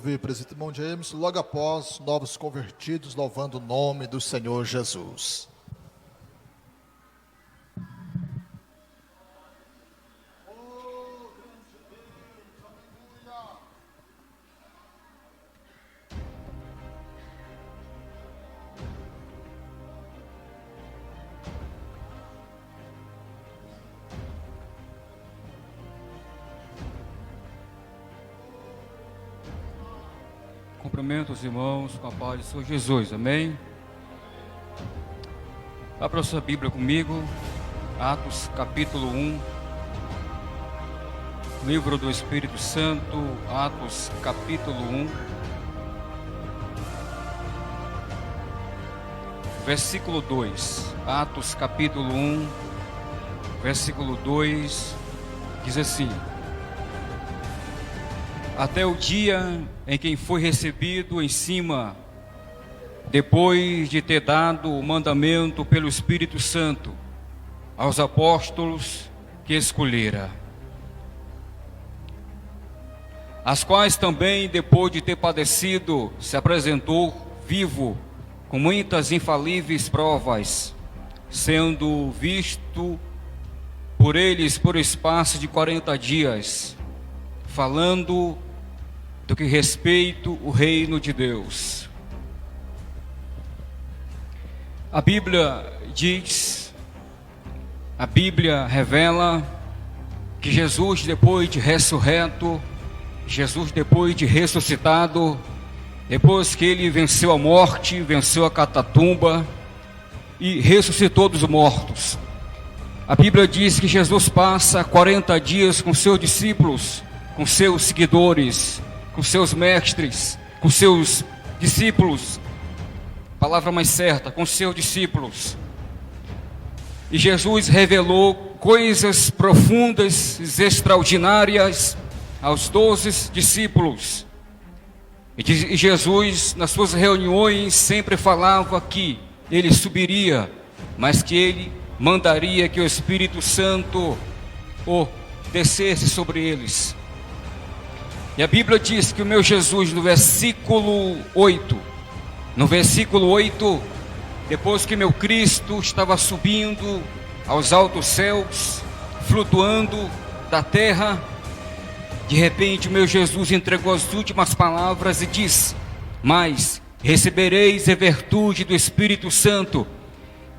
ouvir presbítero irmão James, logo após novos convertidos, louvando o nome do Senhor Jesus. Cumprimento os irmãos com a paz do Senhor Jesus, amém? Abra a sua Bíblia comigo, Atos capítulo 1, livro do Espírito Santo, Atos capítulo 1, versículo 2, Atos capítulo 1, versículo 2, diz assim: até o dia em que foi recebido em cima, depois de ter dado o mandamento pelo Espírito Santo aos apóstolos que escolhera, as quais também, depois de ter padecido, se apresentou vivo, com muitas infalíveis provas, sendo visto por eles por espaço de 40 dias, falando do que respeita o reino de Deus. A Bíblia diz, a Bíblia revela que Jesus, depois de ressurreto, Jesus depois de ressuscitado, depois que ele venceu a morte, venceu a catatumba e ressuscitou dos mortos, a Bíblia diz que Jesus passa 40 dias com seus discípulos, com seus seguidores, com seus mestres, com seus discípulos, palavra mais certa, com seus discípulos. E Jesus revelou coisas profundas, extraordinárias aos 12 discípulos. E Jesus, nas suas reuniões, sempre falava que ele subiria, mas que ele mandaria que o Espírito Santo descesse sobre eles. E a Bíblia diz que o meu Jesus, no versículo 8, depois que meu Cristo estava subindo aos altos céus, flutuando da terra, de repente o meu Jesus entregou as últimas palavras e diz: mas recebereis a virtude do Espírito Santo,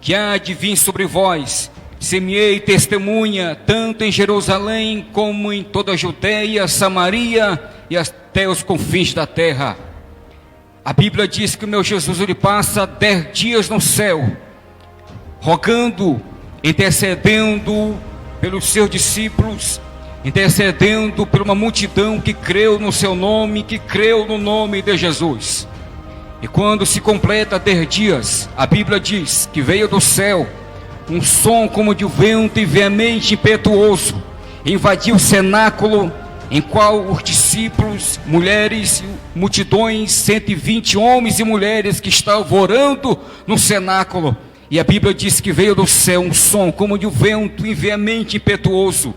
que há de vir sobre vós, semeei testemunha, tanto em Jerusalém, como em toda a Judeia, Samaria e até os confins da terra. A Bíblia diz que o meu Jesus, ele passa 10 dias no céu, rogando, intercedendo pelos seus discípulos, intercedendo por uma multidão que creu no seu nome, que creu no nome de Jesus. E quando se completa 10 dias, a Bíblia diz que veio do céu um som como de vento e veemente impetuoso, invadiu o cenáculo, em qual os discípulos, mulheres, multidões, 120 homens e mulheres que estavam orando no cenáculo. E a Bíblia diz que veio do céu um som como de vento e veemente impetuoso,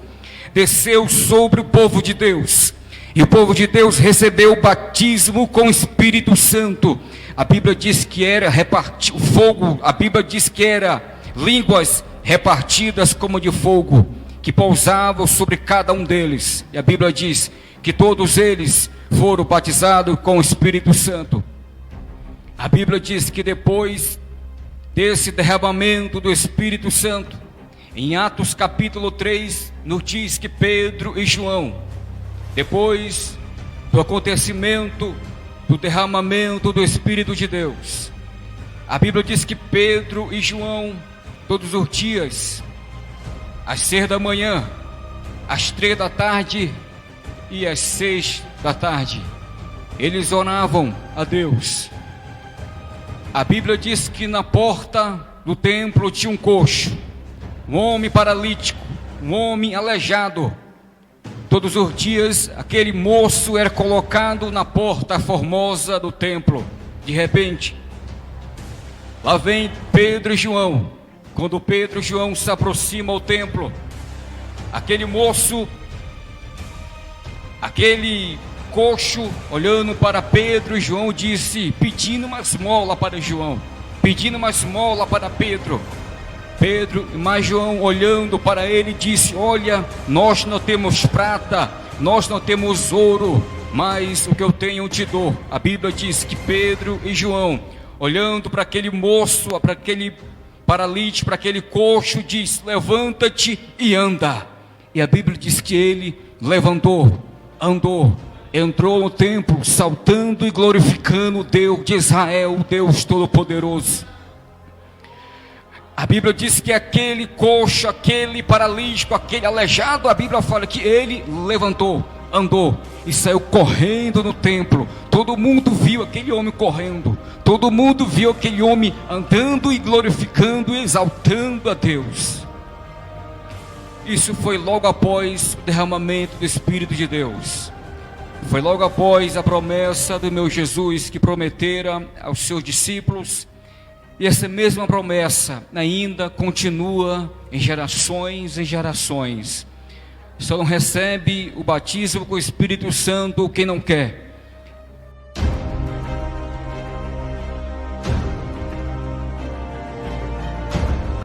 desceu sobre o povo de Deus, e o povo de Deus recebeu o batismo com o Espírito Santo. A Bíblia diz que era repartido fogo, a Bíblia diz que era línguas repartidas como de fogo, que pousavam sobre cada um deles. E a Bíblia diz que todos eles foram batizados com o Espírito Santo. A Bíblia diz que depois desse derramamento do Espírito Santo, em Atos capítulo 3, nos diz que Pedro e João, depois do acontecimento do derramamento do Espírito de Deus, a Bíblia diz que Pedro e João, todos os dias, às 6 da manhã, às 3 da tarde e às 6 da tarde, eles oravam a Deus. A Bíblia diz que na porta do templo tinha um coxo, um homem paralítico, um homem aleijado. Todos os dias aquele moço era colocado na porta formosa do templo. De repente, lá vem Pedro e João. Quando Pedro e João se aproximam ao templo, aquele moço, aquele coxo, olhando para Pedro e João, disse, pedindo uma esmola para João, pedindo uma esmola para Pedro. Mas João, olhando para ele, disse, olha, nós não temos prata, nós não temos ouro, mas o que eu tenho eu te dou. A Bíblia diz que Pedro e João, olhando para aquele moço, para aquele paralítico, para aquele coxo, diz, levanta-te e anda. E a Bíblia diz que ele levantou, andou, entrou no templo, saltando e glorificando o Deus de Israel, o Deus Todo-Poderoso. A Bíblia diz que aquele coxo, aquele paralítico, aquele aleijado, a Bíblia fala que ele levantou, andou e saiu correndo no templo. Todo mundo viu aquele homem correndo, todo mundo viu aquele homem andando e glorificando e exaltando a Deus. Isso foi logo após o derramamento do Espírito de Deus. Foi logo após a promessa do meu Jesus que prometera aos seus discípulos. E essa mesma promessa ainda continua em gerações. Só não recebe o batismo com o Espírito Santo quem não quer.